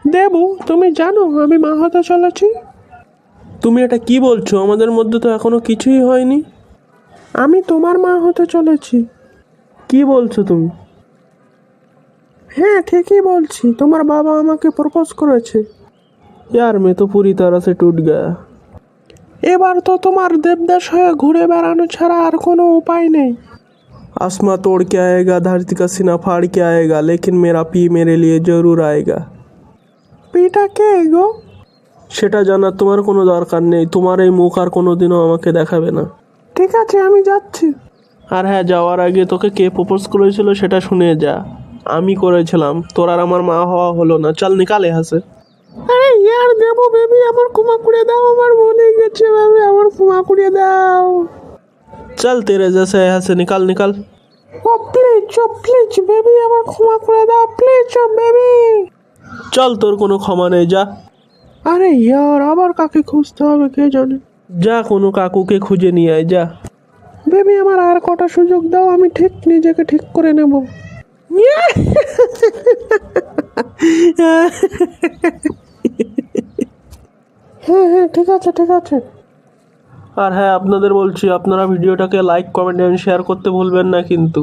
দেবু, তুমি জানো আমি মা হতে চলেছি? তুমি এটা কি বলছো? আমাদের মধ্যে তো এখনো কিছুই হয়নি। আমি তোমার মা হতে চলেছি। কি বলছো তুমি? হ্যাঁ, ঠিকই বলছি। তোমার বাবা আমাকে প্রপোজ করেছে। यार मैं तो पूरी तरह से टूट गया। এবার তো তোমার দেবদাস হয়ে ঘুরে বেড়ানো ছাড়া আর কোনো উপায় নেই। आसमां तोड़ के आएगा, धरती का सीना फाड़ के आएगा, लेकिन मेरा पी मेरे लिए जरूर आएगा। পিটা কে গো? সেটা জানার তোমার কোনো দরকার নেই। তোমার এই মুখ আর কোনোদিনও আমাকে দেখাবে না। ঠিক আছে, আমি যাচ্ছি। আর হ্যাঁ, যাওয়ার আগে তোকে কে প্রপোজ করেছিল সেটা শুনে যা। আমি করেছিলাম। তোর আর আমার মা হওয়া হলো না। চল নিকালে হাসে। আরে ইয়ার দেবো বেবি, আমার ক্ষমা করে দাও। আমার মনে গেছে বেবি, আমার ক্ষমা করে দাও। চল তেরে জেসে यहाँ से निकाल निकाल। ও প্লিজ বেবি, আমার ক্ষমা করে দাও প্লিজ বেবি। চল, তোর কোনো ক্ষমা নেই, যা। আরে ইয়ার, আবার কাকে খুঁজতে হবে কে জানে। যা, কোনো কাকুকে খুঁজে নিয়ে আয়, যা। বেবি, আমার আর কটা সুযোগ দাও, আমি ঠিক নিজেকে ঠিক করে নেব। হ্যাঁ হ্যাঁ, ঠিক আছে ঠিক আছে। আর হ্যাঁ, আপনাদের বলছি, আপনারা ভিডিওটাকে লাইক, কমেন্ট এন্ড শেয়ার করতে ভুলবেন না কিন্তু।